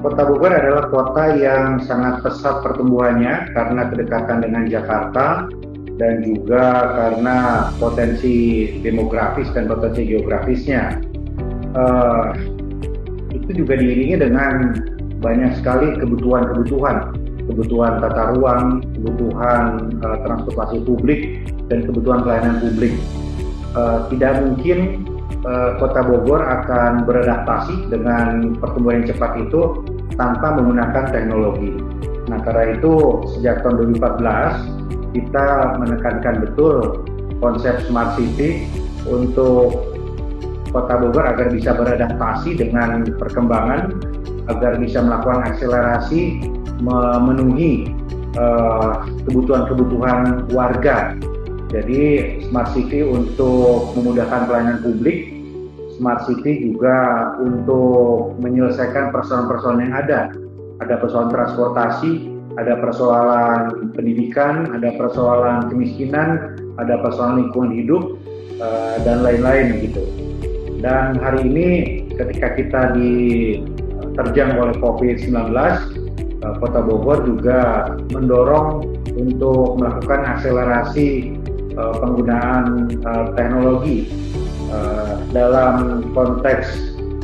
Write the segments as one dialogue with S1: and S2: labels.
S1: Kota Bogor adalah kota yang sangat pesat pertumbuhannya karena kedekatan dengan Jakarta dan juga karena potensi demografis dan potensi geografisnya. Itu juga diiringi dengan banyak sekali kebutuhan tata ruang, kebutuhan transportasi publik, dan kebutuhan pelayanan publik. Tidak mungkin Kota Bogor akan beradaptasi dengan pertumbuhan yang cepat itu tanpa menggunakan teknologi. Nah, karena itu sejak tahun 2014 kita menekankan betul konsep Smart City untuk Kota Bogor agar bisa beradaptasi dengan perkembangan, agar bisa melakukan akselerasi memenuhi kebutuhan-kebutuhan warga. Jadi Smart City untuk memudahkan pelayanan publik, Smart City juga untuk menyelesaikan persoalan-persoalan yang ada. Ada persoalan transportasi, ada persoalan pendidikan, ada persoalan kemiskinan, ada persoalan lingkungan hidup, dan lain-lain gitu. Dan hari ini ketika kita diterjang oleh COVID-19, Kota Bogor juga mendorong untuk melakukan akselerasi penggunaan teknologi dalam konteks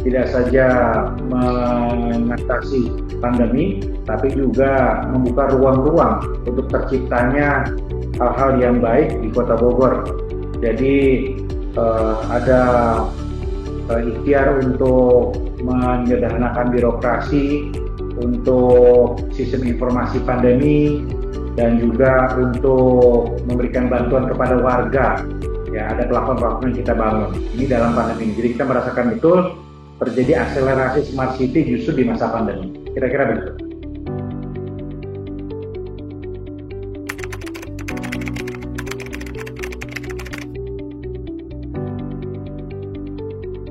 S1: tidak saja mengatasi pandemi, tapi juga membuka ruang-ruang untuk terciptanya hal-hal yang baik di Kota Bogor. Jadi ada ikhtiar untuk menyederhanakan birokrasi, untuk sistem informasi pandemi, dan juga untuk memberikan bantuan kepada warga. Ya, ada platform-platform yang kita bangun ini dalam pandemi ini. Jadi kita merasakan betul terjadi akselerasi Smart City justru di masa pandemi. Kira-kira begitu.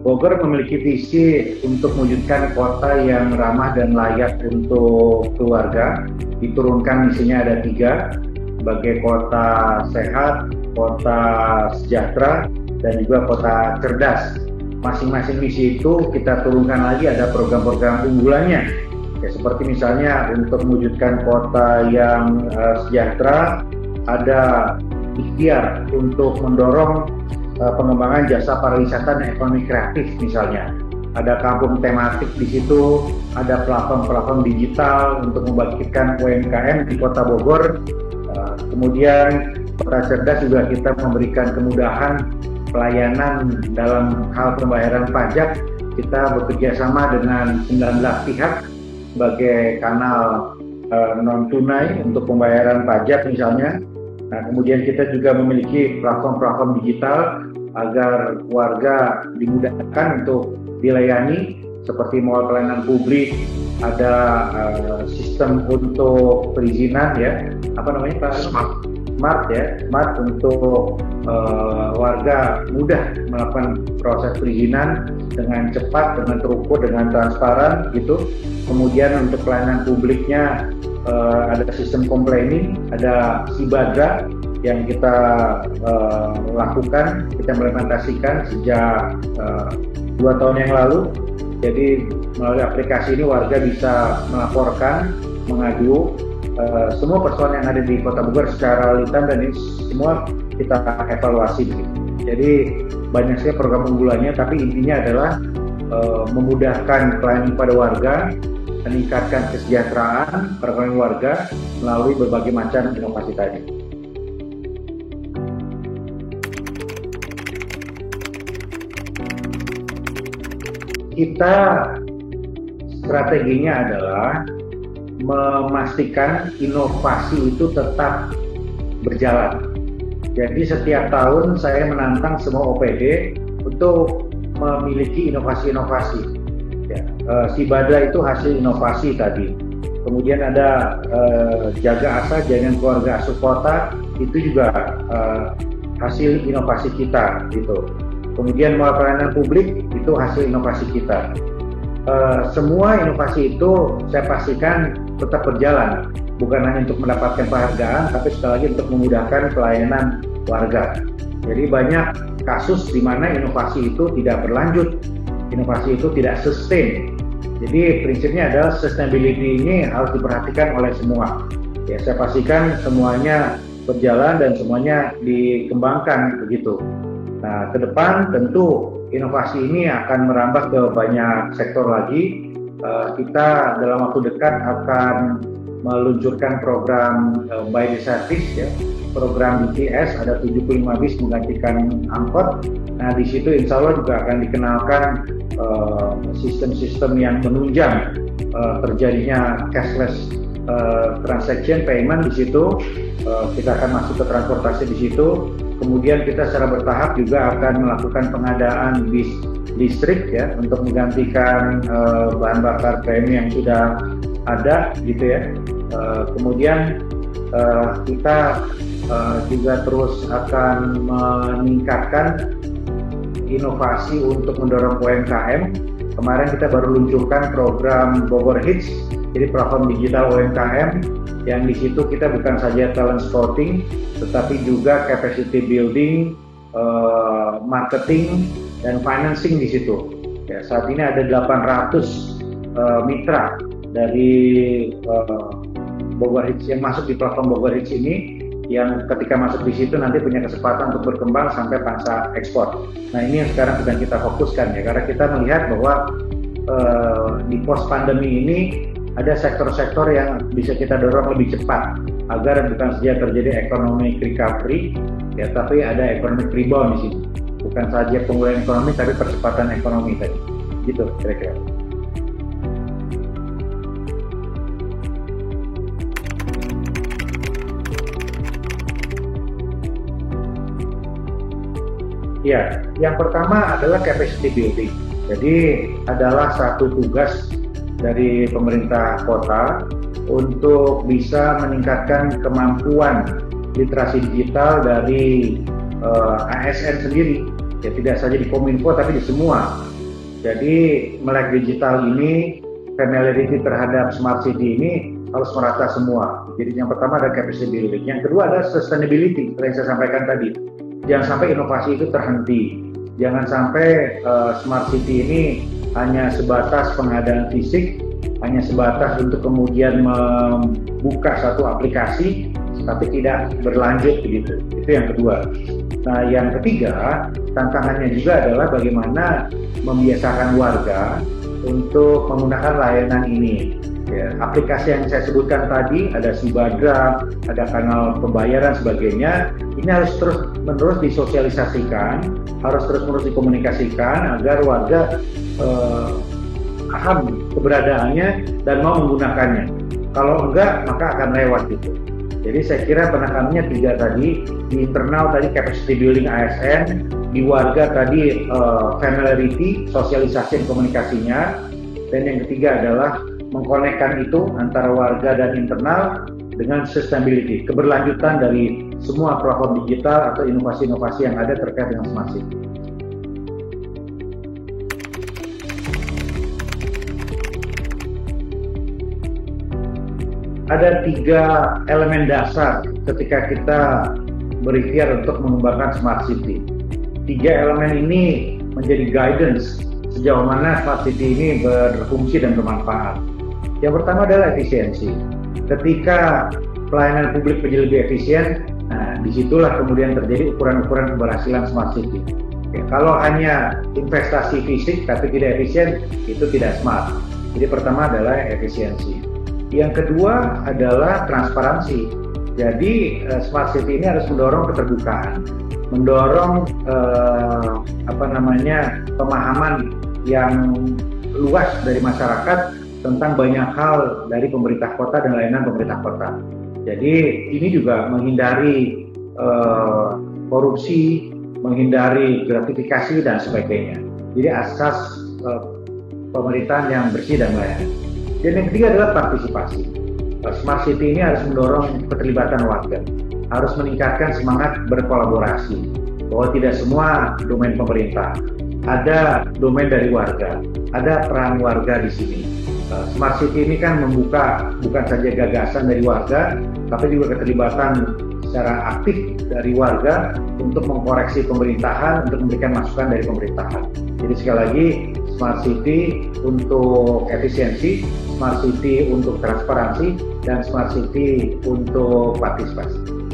S1: Bogor memiliki visi untuk mewujudkan kota yang ramah dan layak untuk keluarga. Diturunkan misinya ada 3, sebagai kota sehat, kota sejahtera, dan juga kota cerdas. Masing-masing misi itu kita turunkan lagi ada program-program unggulannya. Ya, seperti misalnya untuk mewujudkan kota yang sejahtera, ada ikhtiar untuk mendorong pengembangan jasa pariwisata dan ekonomi kreatif misalnya. Ada kampung tematik di situ, ada platform-platform digital untuk membangkitkan UMKM di Kota Bogor. Kemudian kota cerdas juga kita memberikan kemudahan pelayanan dalam hal pembayaran pajak. Kita bekerja sama dengan 19 pihak sebagai kanal non tunai untuk pembayaran pajak misalnya. Nah, kemudian kita juga memiliki platform-platform digital agar warga dimudahkan untuk dilayani, seperti mall pelayanan publik, ada sistem untuk perizinan ya, apa namanya Pak? Smart untuk warga mudah melakukan proses perizinan dengan cepat, dengan terukur, dengan transparan gitu. Kemudian untuk pelayanan publiknya ada sistem complaining, ada Sibadra yang kita lakukan, kita implementasikan sejak 2 tahun yang lalu. Jadi melalui aplikasi ini warga bisa melaporkan, mengadu semua persoalan yang ada di Kota Bogor secara lisan, dan ini semua kita evaluasi begitu. Jadi banyak sekali program unggulannya, tapi intinya adalah memudahkan pelayanan kepada warga, meningkatkan kesejahteraan perekonomian warga melalui berbagai macam inovasi tadi. Kita strateginya adalah memastikan inovasi itu tetap berjalan. Jadi setiap tahun saya menantang semua OPD untuk memiliki inovasi-inovasi. Ya, Sibadra itu hasil inovasi tadi. Kemudian ada Jaga Asa, Jaringan Keluarga Asuh Kota, itu juga hasil inovasi kita gitu. Kemudian mall pelayanan publik itu hasil inovasi kita. Semua inovasi itu saya pastikan tetap berjalan, bukan hanya untuk mendapatkan penghargaan, tapi sekali lagi untuk memudahkan pelayanan warga. Jadi banyak kasus di mana inovasi itu tidak berlanjut, inovasi itu tidak sustain. Jadi prinsipnya adalah sustainability ini harus diperhatikan oleh semua. Ya, saya pastikan semuanya berjalan dan semuanya dikembangkan begitu. Nah, ke depan tentu inovasi ini akan merambah ke banyak sektor lagi. Kita dalam waktu dekat akan meluncurkan program by the service, ya, program BTS, ada 75 bis menggantikan angkot. Nah, di situ insya Allah juga akan dikenalkan sistem-sistem yang menunjang terjadinya cashless transaction payment di situ. Kita akan masuk ke transportasi di situ. Kemudian kita secara bertahap juga akan melakukan pengadaan bis listrik, ya, untuk menggantikan bahan bakar premi yang sudah ada gitu ya. Kemudian kita juga terus akan meningkatkan inovasi untuk mendorong UMKM. Kemarin kita baru luncurkan program Bogor Hits, jadi platform digital UMKM yang di situ kita bukan saja talent scouting, tetapi juga capacity building, marketing, dan financing di situ. Ya, saat ini ada 800 mitra dari Bogor Hits yang masuk di platform Bogor Hits ini, yang ketika masuk di situ nanti punya kesempatan untuk berkembang sampai pangsa ekspor. Nah, ini yang sekarang sedang kita fokuskan, ya, karena kita melihat bahwa di post pandemi ini ada sektor-sektor yang bisa kita dorong lebih cepat agar bukan saja terjadi economic recovery, ya, tapi ada economic rebound di sini. Bukan saja pemulihan ekonomi, tapi percepatan ekonomi tadi. Gitu kira-kira. Ya, yang pertama adalah capacity building. Jadi adalah satu tugas dari pemerintah kota untuk bisa meningkatkan kemampuan literasi digital dari ASN sendiri, ya, tidak saja di Kominfo tapi di semua. Jadi melek digital ini, familiarity terhadap smart city ini harus merata semua. Jadi yang pertama ada capacity building, yang kedua adalah sustainability, yang saya sampaikan tadi. Jangan sampai inovasi itu terhenti, jangan sampai smart city ini hanya sebatas pengadaan fisik, hanya sebatas untuk kemudian membuka satu aplikasi, tapi tidak berlanjut begitu. Itu yang kedua. Nah, yang ketiga, tantangannya juga adalah bagaimana membiasakan warga untuk menggunakan layanan ini. Ya, aplikasi yang saya sebutkan tadi, ada Sibadra, ada kanal pembayaran sebagainya, ini harus terus-menerus disosialisasikan, harus terus-menerus dikomunikasikan agar warga paham keberadaannya dan mau menggunakannya. Kalau enggak, maka akan lewat gitu. Jadi saya kira penekanannya tiga tadi, di internal tadi capacity building ASN, di warga tadi familiarity, sosialisasi dan komunikasinya, dan yang ketiga adalah mengkonekkan itu antara warga dan internal dengan sustainability, keberlanjutan dari semua platform digital atau inovasi-inovasi yang ada terkait dengan smart city. Ada tiga elemen dasar ketika kita berikhtiar untuk mengembangkan smart city. Tiga elemen ini menjadi guidance sejauh mana smart city ini berfungsi dan bermanfaat. Yang pertama adalah efisiensi. Ketika pelayanan publik menjadi lebih efisien, nah disitulah kemudian terjadi ukuran-ukuran keberhasilan smart city. Oke, kalau hanya investasi fisik tapi tidak efisien, itu tidak smart. Jadi pertama adalah efisiensi. Yang kedua adalah transparansi. Jadi smart city ini harus mendorong keterbukaan, mendorong pemahaman yang luas dari masyarakat tentang banyak hal dari pemerintah kota dan layanan pemerintah kota. Jadi ini juga menghindari korupsi, menghindari gratifikasi dan sebagainya. Jadi asas pemerintahan yang bersih dan layak. Dan yang ketiga adalah partisipasi. Smart City ini harus mendorong keterlibatan warga, harus meningkatkan semangat berkolaborasi, bahwa tidak semua domain pemerintah, ada domain dari warga, ada peran warga di sini. Smart City ini kan membuka bukan saja gagasan dari warga, tapi juga keterlibatan secara aktif dari warga untuk mengkoreksi pemerintahan, untuk memberikan masukan dari pemerintahan. Jadi sekali lagi, Smart City untuk efisiensi, Smart City untuk transparansi, dan Smart City untuk partisipasi.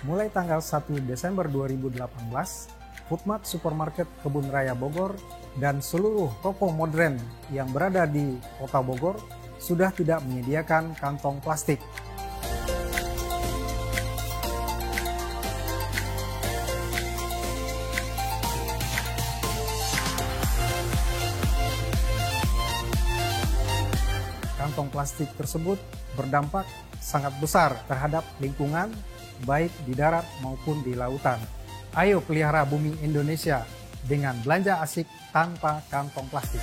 S2: Mulai tanggal 1 Desember 2018, Foodmart Supermarket Kebun Raya Bogor dan seluruh toko modern yang berada di Kota Bogor sudah tidak menyediakan kantong plastik. Kantong plastik tersebut berdampak sangat besar terhadap lingkungan, baik di darat maupun di lautan. Ayo pelihara bumi Indonesia dengan belanja asik tanpa kantong plastik.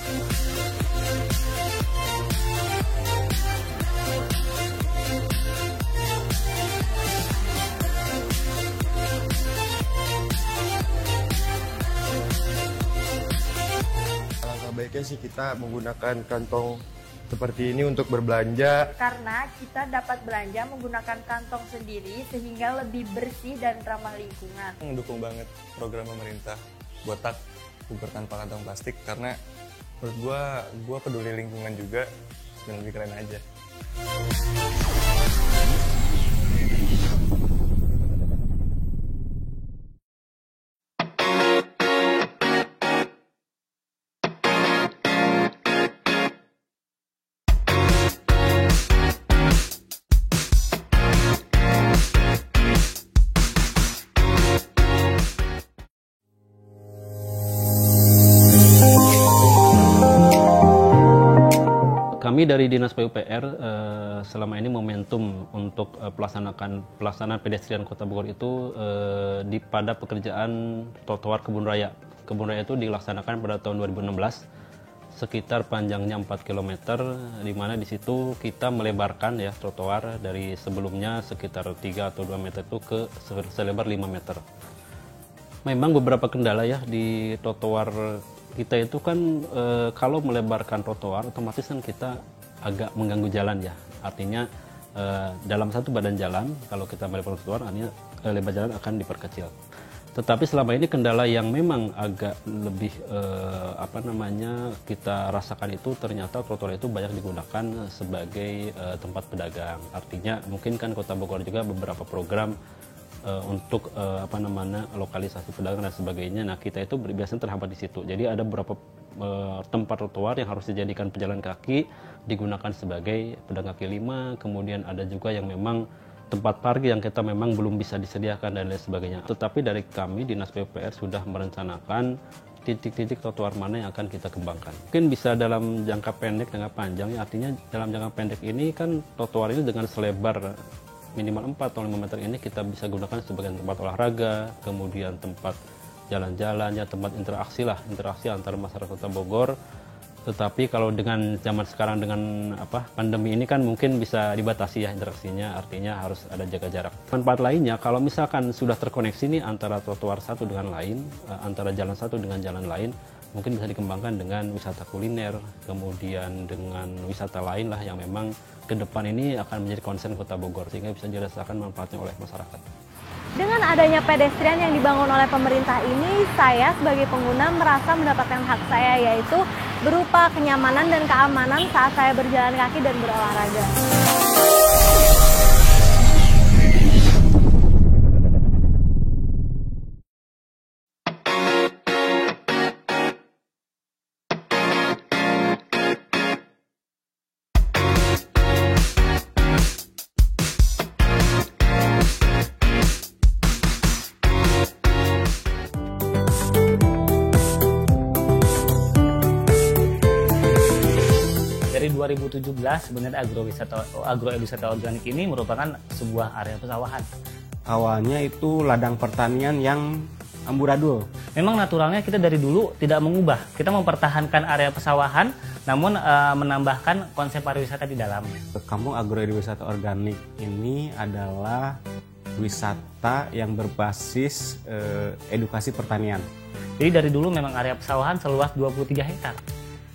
S3: Alangkah baiknya sih kita menggunakan kantong seperti ini untuk berbelanja.
S4: Karena kita dapat belanja menggunakan kantong sendiri sehingga lebih bersih dan ramah lingkungan.
S5: Mendukung banget program pemerintah Botak Bogor tanpa kantong plastik karena menurut gua peduli lingkungan juga dan lebih keren aja.
S6: Kami dari Dinas PUPR selama ini momentum untuk pelaksanaan pedestrian Kota Bogor itu pada pekerjaan trotoar Kebun Raya. Kebun Raya itu dilaksanakan pada tahun 2016, sekitar panjangnya 4 km, di mana di situ kita melebarkan ya trotoar dari sebelumnya sekitar 3 atau 2 meter itu ke selebar 5 meter. Memang beberapa kendala ya di trotoar kita itu kan kalau melebarkan trotoar otomatis kan kita agak mengganggu jalan ya. Artinya dalam satu badan jalan, kalau kita melebar trotoar, artinya lebar jalan akan diperkecil. Tetapi selama ini kendala yang memang agak lebih kita rasakan itu ternyata trotoar itu banyak digunakan sebagai tempat pedagang. Artinya mungkin kan Kota Bogor juga beberapa program untuk lokalisasi pedagang dan sebagainya. Nah, kita itu biasanya terhambat di situ. Jadi ada beberapa tempat trotoar yang harus dijadikan pejalan kaki digunakan sebagai pedagang kaki lima. Kemudian ada juga yang memang tempat parkir yang kita memang belum bisa disediakan dan lain sebagainya. Tetapi dari kami Dinas PUPR sudah merencanakan titik-titik trotoar mana yang akan kita kembangkan. Mungkin bisa dalam jangka pendek, jangka panjang ya. Artinya dalam jangka pendek ini kan trotoar ini dengan selebar minimal 4 atau 5 meter ini kita bisa gunakan sebagai tempat olahraga, kemudian tempat jalan-jalan ya, tempat interaksi antar masyarakat Kota Bogor. Tetapi kalau dengan zaman sekarang dengan pandemi ini kan mungkin bisa dibatasi ya interaksinya, artinya harus ada jaga jarak. Manfaat lainnya kalau misalkan sudah terkoneksi nih antara trotoar satu dengan lain, antara jalan satu dengan jalan lain, mungkin bisa dikembangkan dengan wisata kuliner, kemudian dengan wisata lain lah yang memang ke depan ini akan menjadi concern Kota Bogor sehingga bisa dirasakan manfaatnya oleh masyarakat.
S7: Dengan adanya pedestrian yang dibangun oleh pemerintah ini, saya sebagai pengguna merasa mendapatkan hak saya, yaitu berupa kenyamanan dan keamanan saat saya berjalan kaki dan berolahraga.
S8: Dari 2017 sebenarnya agrowisata organik ini merupakan sebuah area pesawahan.
S9: Awalnya itu ladang pertanian yang amburadul.
S8: Memang naturalnya kita dari dulu tidak mengubah. Kita mempertahankan area pesawahan namun menambahkan konsep pariwisata di dalamnya.
S9: Kampung agrowisata organik ini adalah wisata yang berbasis edukasi pertanian.
S8: Jadi dari dulu memang area pesawahan seluas 23 hektar.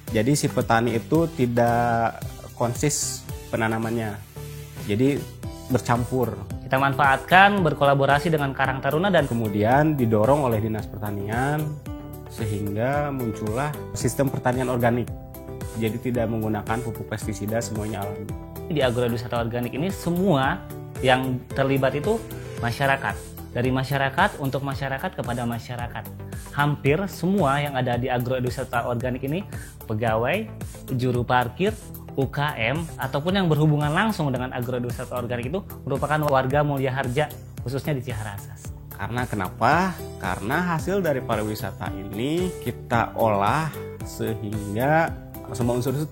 S9: Jadi si petani itu tidak konsis penanamannya, jadi bercampur.
S8: Kita manfaatkan berkolaborasi dengan Karang Taruna dan
S9: kemudian didorong oleh Dinas Pertanian sehingga muncullah sistem pertanian organik. Jadi tidak menggunakan pupuk pestisida, semuanya alami.
S8: Di agrowisata organik ini semua yang terlibat itu masyarakat. Dari masyarakat untuk masyarakat kepada masyarakat. Hampir semua yang ada di agrowisata organik ini, pegawai, juru parkir, UKM, ataupun yang berhubungan langsung dengan agrowisata organik itu merupakan warga Mulia Harja, khususnya di Ciharasas.
S9: Karena kenapa? Karena hasil dari pariwisata ini kita olah sehingga semua unsur itu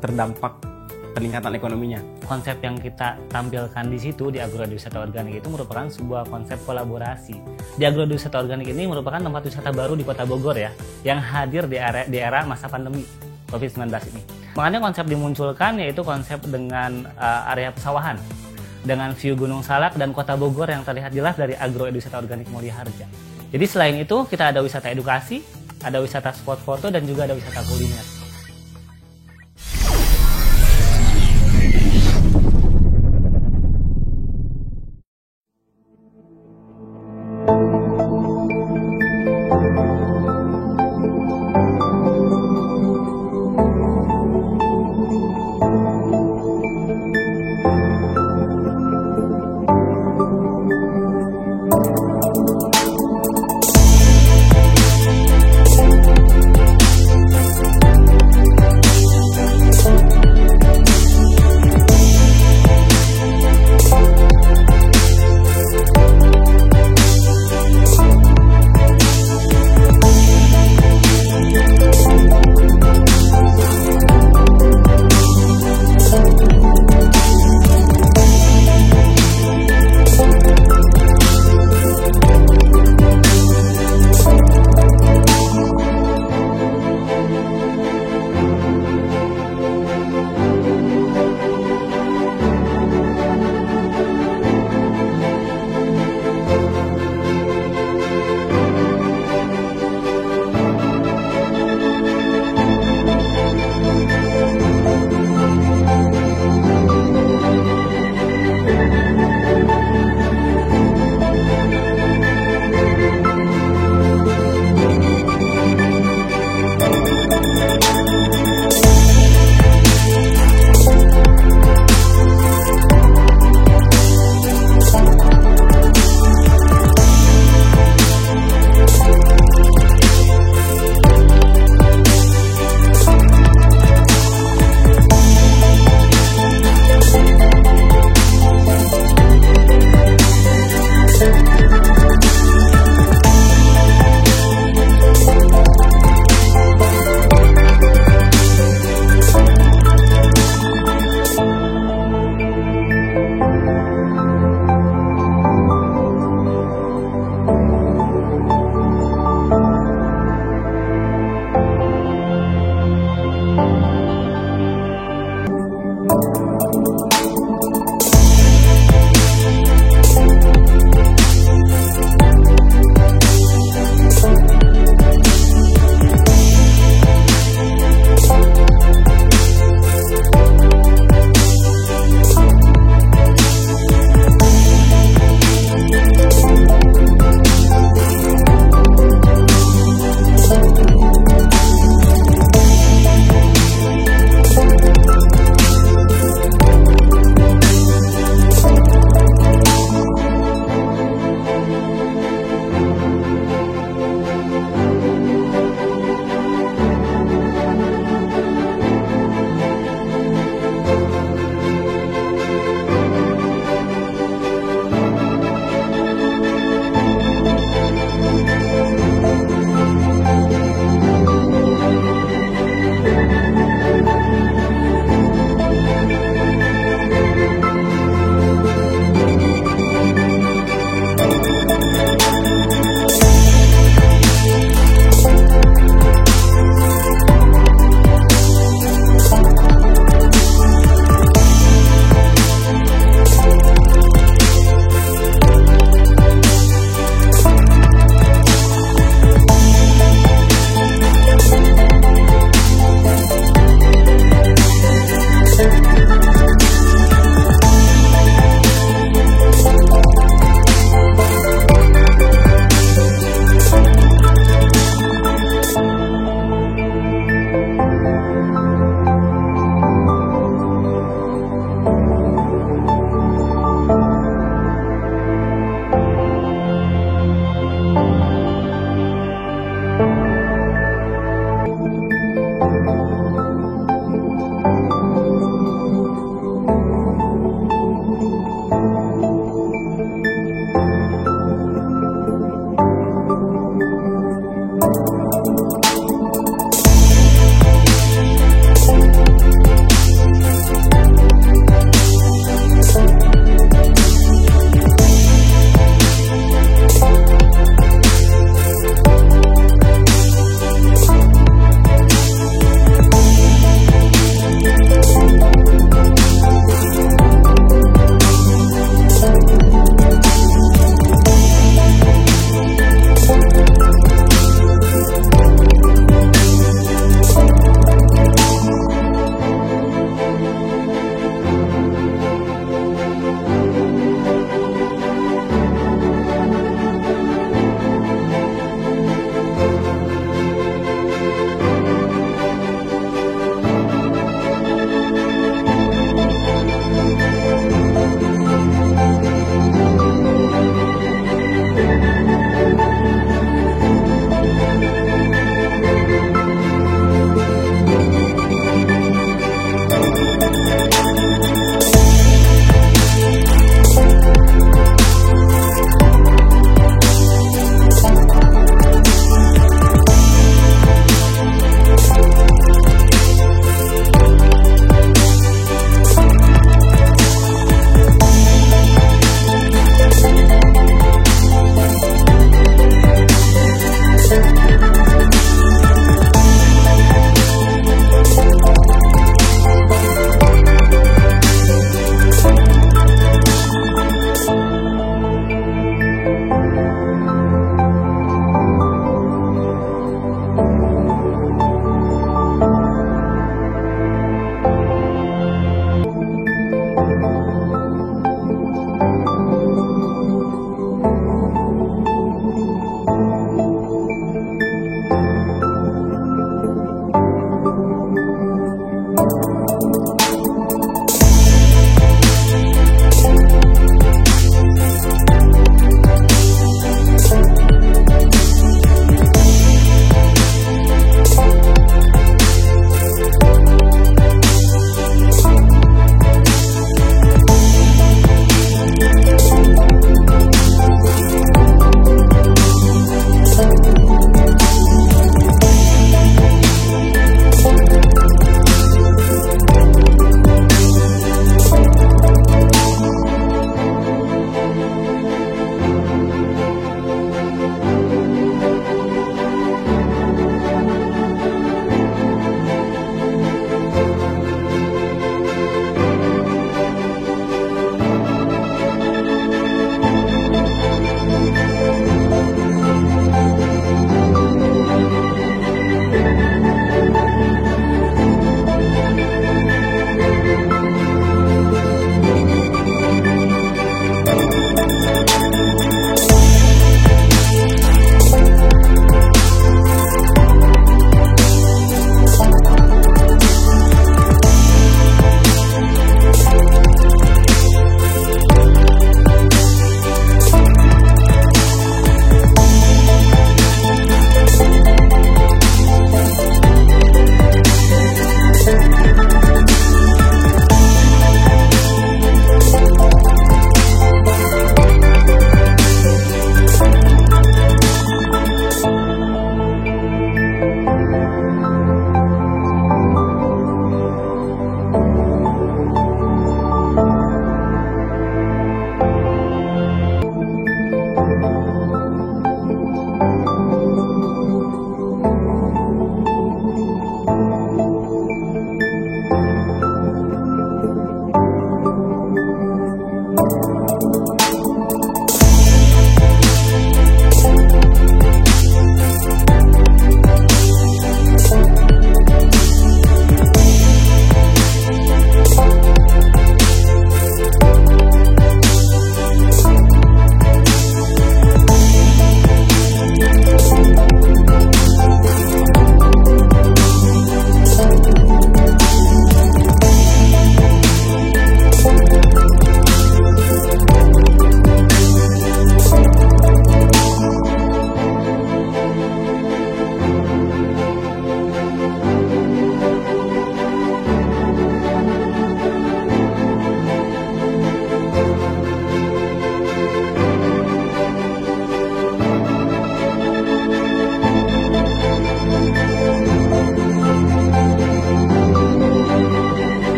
S9: terdampak peningkatan ekonominya.
S8: Konsep yang kita tampilkan di situ di agrowisata organik itu merupakan sebuah konsep kolaborasi. Di agrowisata organik ini merupakan tempat wisata baru di Kota Bogor ya, yang hadir di era masa pandemi COVID-19 ini. Makanya konsep dimunculkan yaitu konsep dengan area pesawahan, dengan view Gunung Salak dan Kota Bogor yang terlihat jelas dari agrowisata organik Mulia Harja. Jadi selain itu kita ada wisata edukasi, ada wisata spot foto dan juga ada wisata kuliner.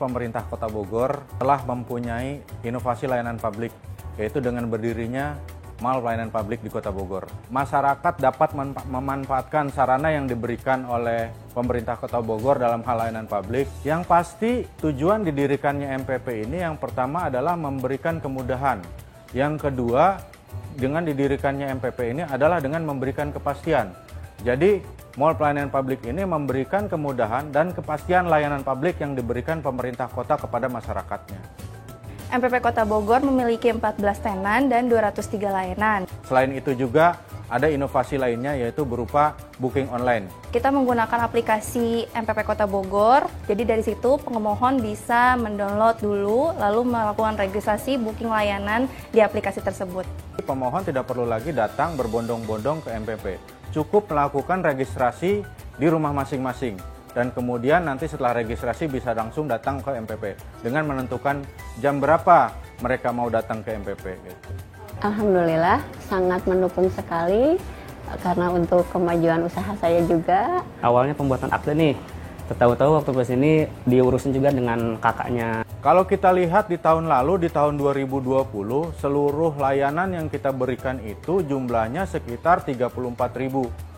S10: pemerintah Kota Bogor telah mempunyai inovasi layanan publik, yaitu dengan berdirinya Mall Pelayanan Publik di Kota Bogor. Masyarakat dapat memanfaatkan sarana yang diberikan oleh pemerintah Kota Bogor dalam hal layanan publik. Yang pasti tujuan didirikannya MPP ini yang pertama adalah memberikan kemudahan. Yang kedua, dengan didirikannya MPP ini adalah dengan memberikan kepastian. Jadi, Mall Pelayanan Publik ini memberikan kemudahan dan kepastian layanan publik yang diberikan pemerintah kota kepada masyarakatnya.
S4: MPP Kota Bogor memiliki 14 tenan dan 203 layanan.
S10: Selain itu juga ada inovasi lainnya yaitu berupa booking online.
S4: Kita menggunakan aplikasi MPP Kota Bogor, jadi dari situ pengemohon bisa mendownload dulu lalu melakukan registrasi booking layanan di aplikasi tersebut.
S10: Pemohon tidak perlu lagi datang berbondong-bondong ke MPP. Cukup melakukan registrasi di rumah masing-masing. Dan kemudian nanti setelah registrasi bisa langsung datang ke MPP dengan menentukan jam berapa mereka mau datang ke MPP.
S11: Alhamdulillah sangat mendukung sekali karena untuk kemajuan usaha saya juga.
S8: Awalnya pembuatan akte nih, tahu-tahu waktu ke sini diurusin juga dengan kakaknya.
S10: Kalau kita lihat di tahun lalu, di tahun 2020, seluruh layanan yang kita berikan itu jumlahnya sekitar 34.000.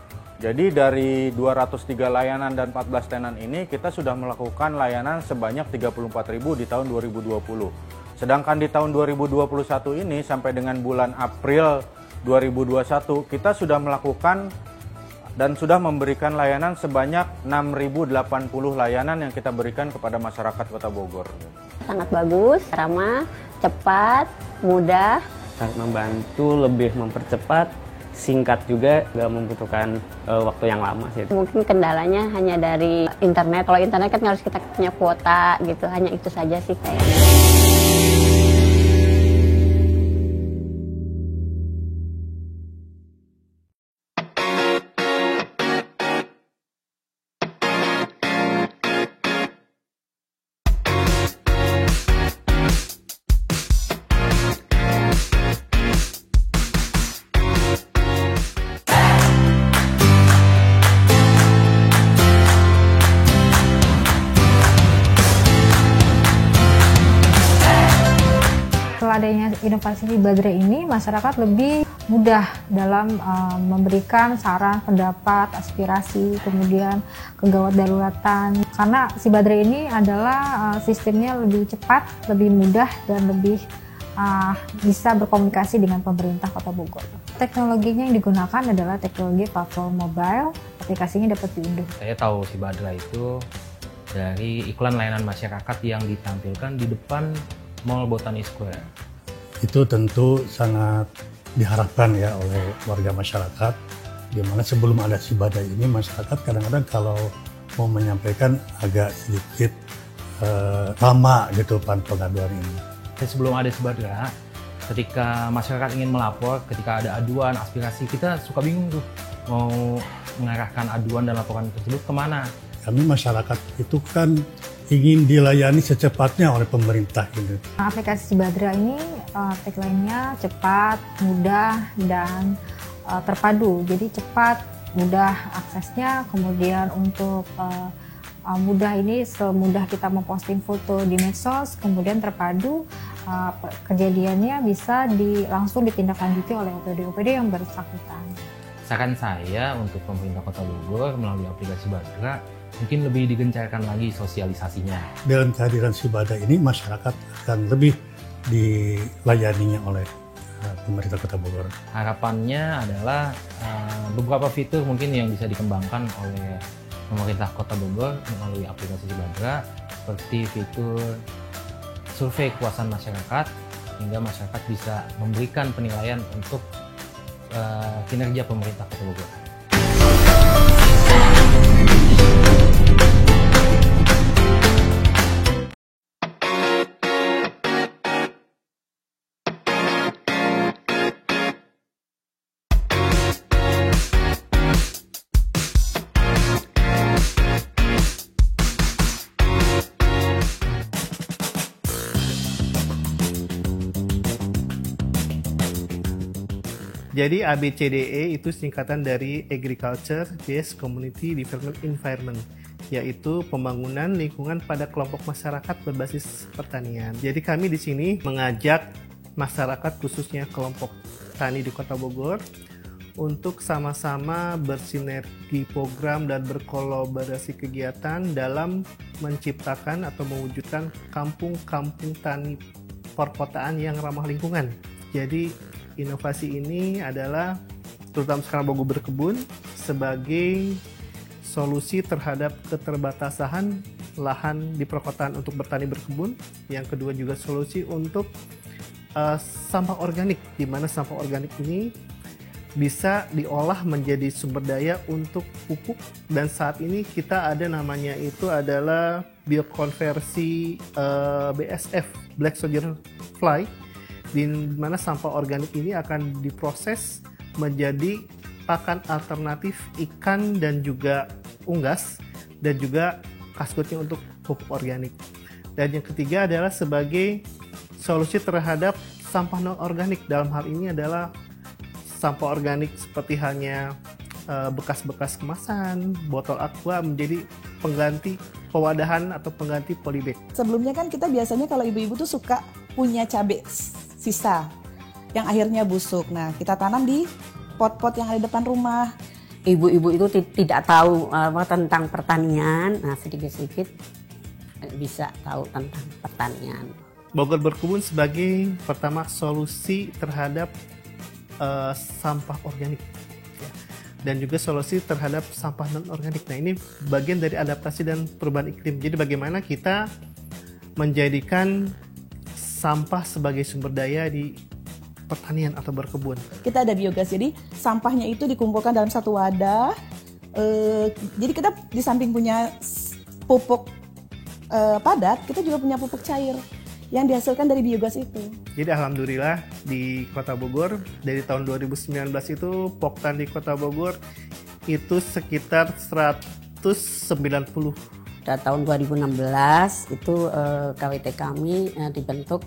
S10: Jadi dari 203 layanan dan 14 tenan ini kita sudah melakukan layanan sebanyak 34.000 di tahun 2020. Sedangkan di tahun 2021 ini sampai dengan bulan April 2021 kita sudah melakukan dan sudah memberikan layanan sebanyak 6.080 layanan yang kita berikan kepada masyarakat Kota Bogor.
S11: Sangat bagus, ramah, cepat, mudah.
S8: Sangat membantu, lebih mempercepat, singkat juga, nggak membutuhkan waktu yang lama sih.
S11: Mungkin kendalanya hanya dari internet. Kalau internet kan harus kita punya kuota gitu, hanya itu saja sih kayaknya.
S12: Adanya inovasi Cibadra ini, masyarakat lebih mudah dalam memberikan saran, pendapat, aspirasi, kemudian kegawat daruratan. Karena Cibadra ini adalah sistemnya lebih cepat, lebih mudah, dan lebih bisa berkomunikasi dengan pemerintah Kota Bogor. Teknologinya yang digunakan adalah teknologi platform mobile, aplikasinya dapat diunduh.
S13: Saya tahu Cibadra itu dari iklan layanan masyarakat yang ditampilkan di depan Mall Botani Square.
S14: Itu tentu sangat diharapkan ya oleh warga masyarakat, di mana sebelum ada Cibadra ini masyarakat kadang-kadang kalau mau menyampaikan agak sedikit lama gitu pengaduan ini.
S13: Sebelum ada Cibadra, ketika masyarakat ingin melapor, ketika ada aduan, aspirasi, kita suka bingung tuh mau mengarahkan aduan dan laporan tersebut kemana.
S14: Kami masyarakat itu kan ingin dilayani secepatnya oleh pemerintah ini.
S12: Aplikasi Cibadra ini tagline-nya cepat, mudah, dan terpadu. Jadi cepat, mudah aksesnya, kemudian untuk mudah ini semudah kita memposting foto di medsos, kemudian terpadu, kejadiannya bisa langsung ditindaklanjuti oleh OPD-OPD yang bersangkutan.
S13: Saran saya untuk pemerintah Kota Bogor melalui aplikasi Cibadra mungkin lebih digencarkan lagi sosialisasinya.
S14: Dengan kehadiran Cibadra ini masyarakat akan lebih dilayaninya oleh pemerintah Kota Bogor.
S13: Harapannya adalah beberapa fitur mungkin yang bisa dikembangkan oleh pemerintah Kota Bogor melalui aplikasi Cibadra, seperti fitur survei kepuasan masyarakat, hingga masyarakat bisa memberikan penilaian untuk kinerja pemerintah Kota Bogor.
S15: Jadi ABCDE itu singkatan dari Agriculture Based Community Development Environment, yaitu pembangunan lingkungan pada kelompok masyarakat berbasis pertanian. Jadi kami di sini mengajak masyarakat khususnya kelompok tani di Kota Bogor untuk sama-sama bersinergi program dan berkolaborasi kegiatan dalam menciptakan atau mewujudkan kampung-kampung tani perkotaan yang ramah lingkungan. Jadi inovasi ini adalah terutama sekarang Bogor Berkebun sebagai solusi terhadap keterbatasan lahan di perkotaan untuk bertani berkebun. Yang kedua juga solusi untuk sampah organik, di mana sampah organik ini bisa diolah menjadi sumber daya untuk pupuk, dan saat ini kita ada namanya itu adalah biokonversi BSF, Black Soldier Fly, di mana sampah organik ini akan diproses menjadi pakan alternatif ikan dan juga unggas, dan juga kaskutnya untuk pupuk organik. Dan yang ketiga adalah sebagai solusi terhadap sampah non organik, dalam hal ini adalah sampah organik seperti halnya bekas-bekas kemasan, botol aqua menjadi pengganti pewadahan atau pengganti polybag.
S16: Sebelumnya kan kita biasanya kalau ibu-ibu tuh suka punya cabai sisa yang akhirnya busuk. Nah, kita tanam di pot-pot yang ada di depan rumah.
S11: Ibu-ibu itu tidak tahu tentang pertanian, nah sedikit-sedikit bisa tahu tentang pertanian.
S15: Bogor Berkebun sebagai pertama solusi terhadap sampah organik, ya, dan juga solusi terhadap sampah non organik. Nah, ini bagian dari adaptasi dan perubahan iklim. Jadi bagaimana kita menjadikan sampah sebagai sumber daya di pertanian atau berkebun.
S16: Kita ada biogas, jadi sampahnya itu dikumpulkan dalam satu wadah. Jadi kita di samping punya pupuk padat, kita juga punya pupuk cair yang dihasilkan dari biogas itu.
S15: Jadi alhamdulillah di Kota Bogor dari tahun 2019 itu Poktan di Kota Bogor itu sekitar 190.
S11: Pada tahun 2016 itu KWT kami dibentuk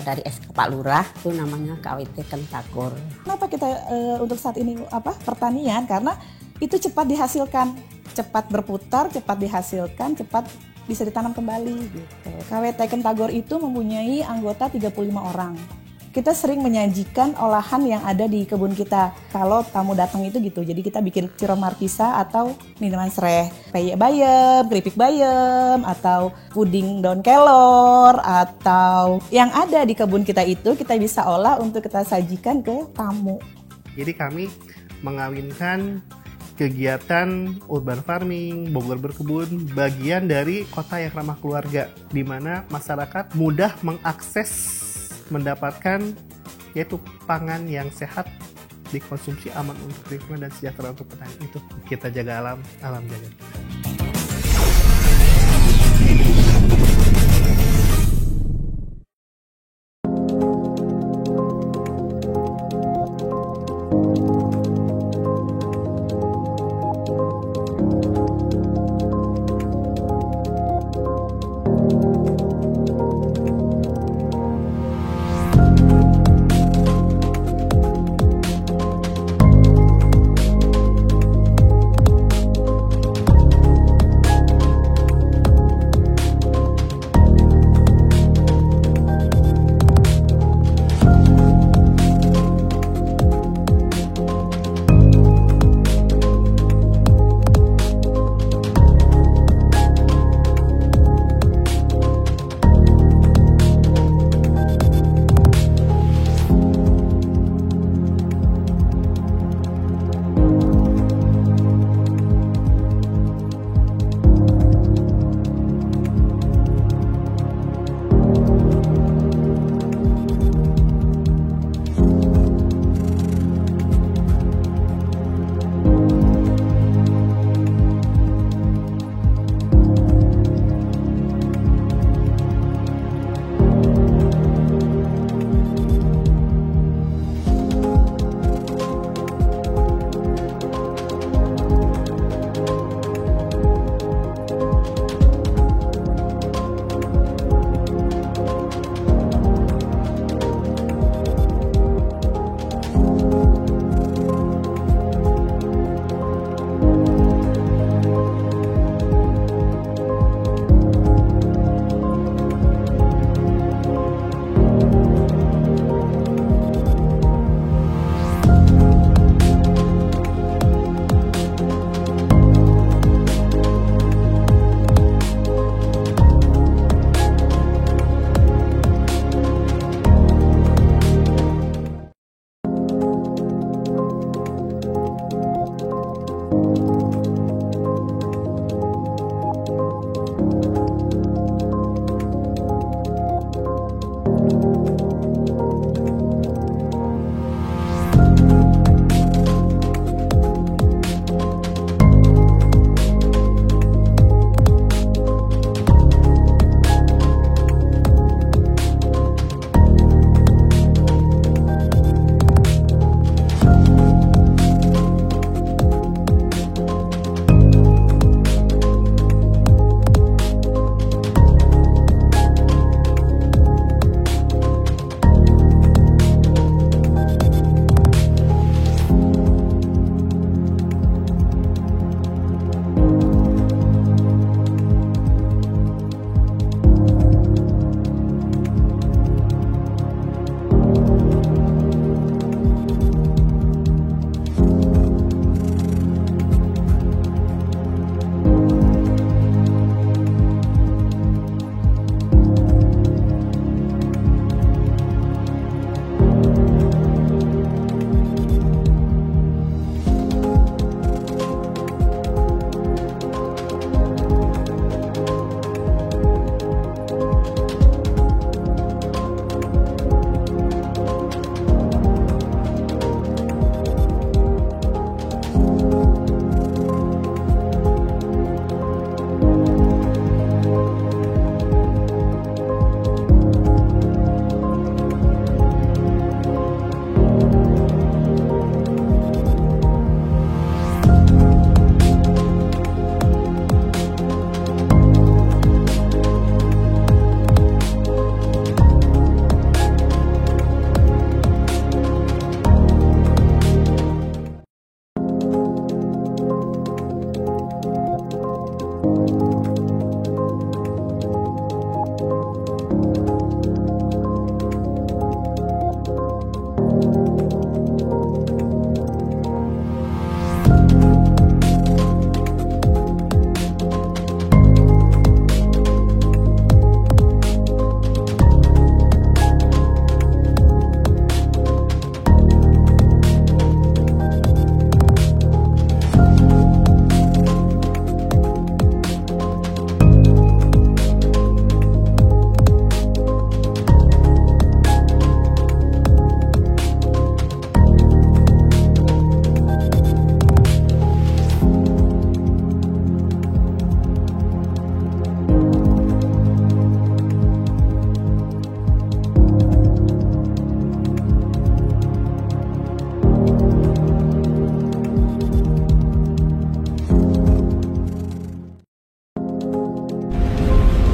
S11: dari SK Pak Lurah, itu namanya KWT Kentagor.
S16: Kenapa kita untuk saat ini pertanian? Karena itu cepat dihasilkan, cepat berputar, cepat dihasilkan, cepat bisa ditanam kembali gitu. KWT Kentagor itu mempunyai anggota 35 orang. Kita sering menyajikan olahan yang ada di kebun kita. Kalau tamu datang itu gitu, jadi kita bikin sirom markisa atau minuman sereh, peyek bayam, keripik bayam, atau puding daun kelor, atau yang ada di kebun kita itu kita bisa olah untuk kita sajikan ke tamu.
S15: Jadi kami mengawinkan kegiatan urban farming, Bogor Berkebun, bagian dari kota yang ramah keluarga, di mana masyarakat mudah mengakses mendapatkan yaitu pangan yang sehat, dikonsumsi aman untuk lingkungan dan sejahtera untuk petani. Itu kita jaga alam, alam jaga kita.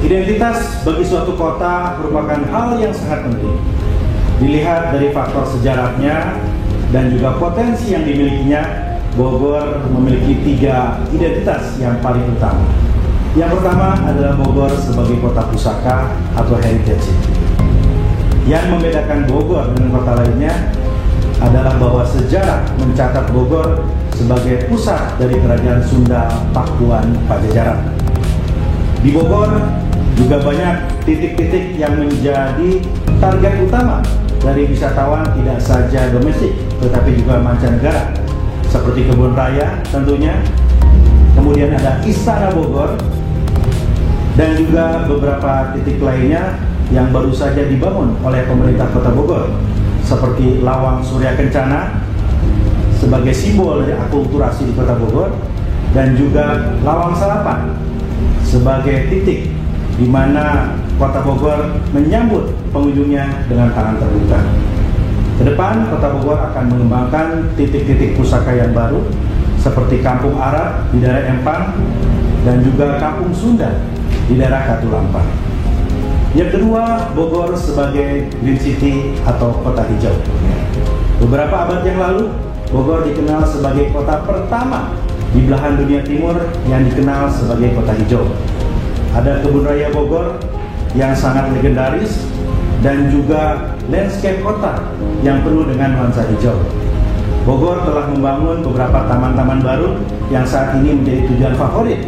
S17: Identitas bagi suatu kota merupakan hal yang sangat penting. Dilihat dari faktor sejarahnya dan juga potensi yang dimilikinya, Bogor memiliki 3 identitas yang paling utama. Yang pertama adalah Bogor sebagai kota pusaka atau heritage city. Yang membedakan Bogor dengan kota lainnya adalah bahwa sejarah mencatat Bogor sebagai pusat dari kerajaan Sunda Pakuan Pajajaran. Di Bogor juga banyak titik-titik yang menjadi target utama dari wisatawan tidak saja domestik tetapi juga mancanegara, seperti Kebun Raya tentunya, kemudian ada Istana Bogor, dan juga beberapa titik lainnya yang baru saja dibangun oleh pemerintah Kota Bogor, seperti Lawang Surya Kencana sebagai simbol dari akulturasi di Kota Bogor, dan juga Lawang Salapan sebagai titik di mana Kota Bogor menyambut pengunjungnya dengan tangan terbuka. Ke depan, Kota Bogor akan mengembangkan titik-titik pusaka yang baru seperti Kampung Arab di daerah Empang dan juga Kampung Sunda di daerah Katulampa. Yang kedua, Bogor sebagai Green City atau kota hijau. Beberapa abad yang lalu, Bogor dikenal sebagai kota pertama di belahan dunia timur yang dikenal sebagai kota hijau. Ada Kebun Raya Bogor yang sangat legendaris dan juga landscape kota yang penuh dengan nuansa hijau. Bogor telah membangun beberapa taman-taman baru yang saat ini menjadi tujuan favorit,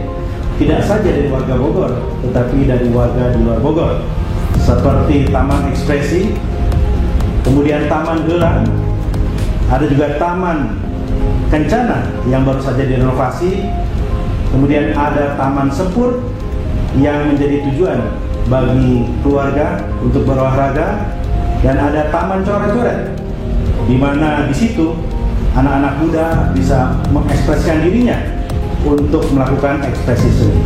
S17: tidak saja dari warga Bogor, tetapi dari warga di luar Bogor, seperti Taman Ekspresi, kemudian Taman Gelang, ada juga Taman Kencana yang baru saja direnovasi, kemudian ada Taman Sepur yang menjadi tujuan bagi keluarga untuk berolahraga, dan ada Taman Coret-coret di mana di situ anak-anak muda bisa mengekspresikan dirinya untuk melakukan ekspresi seni.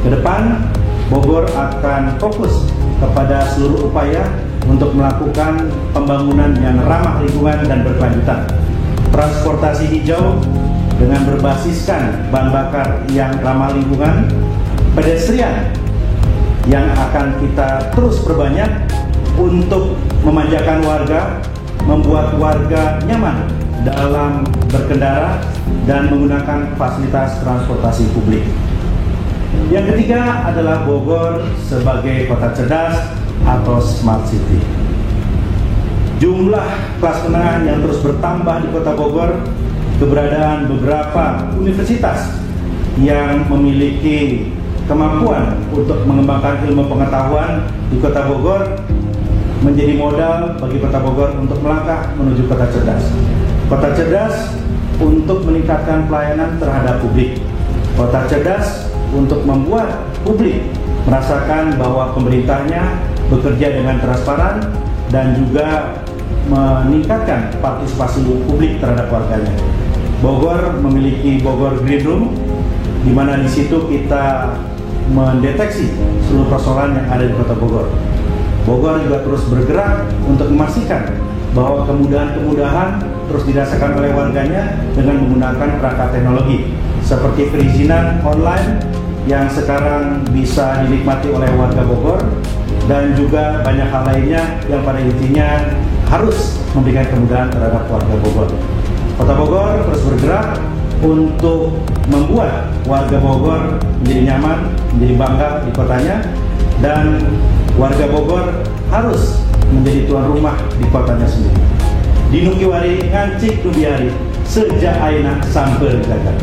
S17: Ke depan, Bogor akan fokus kepada seluruh upaya untuk melakukan pembangunan yang ramah lingkungan dan berkelanjutan. Transportasi hijau dengan berbasiskan bahan bakar yang ramah lingkungan, pedestrian yang akan kita terus perbanyak untuk memanjakan warga, membuat warga nyaman dalam berkendara dan menggunakan fasilitas transportasi publik. Yang ketiga adalah Bogor sebagai kota cerdas atau smart city. Jumlah kelas menengah yang terus bertambah di Kota Bogor, keberadaan beberapa universitas yang memiliki kemampuan untuk mengembangkan ilmu pengetahuan di Kota Bogor menjadi modal bagi Kota Bogor untuk melangkah menuju kota cerdas. Kota cerdas untuk meningkatkan pelayanan terhadap publik. Kota cerdas untuk membuat publik merasakan bahwa pemerintahnya bekerja dengan transparan dan juga meningkatkan partisipasi publik terhadap warganya. Bogor memiliki Bogor Green Room, di mana di situ kita mendeteksi seluruh persoalan yang ada di Kota Bogor. Bogor juga terus bergerak untuk memastikan bahwa kemudahan-kemudahan terus dirasakan oleh warganya dengan menggunakan perangkat teknologi seperti perizinan online yang sekarang bisa dinikmati oleh warga Bogor, dan juga banyak hal lainnya yang pada intinya harus memberikan kemudahan terhadap warga Bogor. Kota Bogor terus bergerak untuk membuat warga Bogor menjadi nyaman, menjadi bangga di kotanya, dan warga Bogor harus menjadi tuan rumah di kotanya sendiri. Dinukiwari ngancik nubiari sejak aina sampai gagal.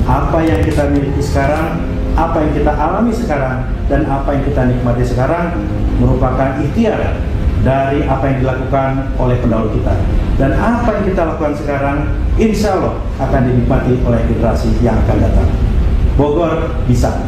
S17: Apa yang kita miliki sekarang, apa yang kita alami sekarang, dan apa yang kita nikmati sekarang merupakan ikhtiar dari apa yang dilakukan oleh pendahulu kita. Dan apa yang kita lakukan sekarang, insya Allah akan dinikmati oleh generasi yang akan datang. Bogor bisa.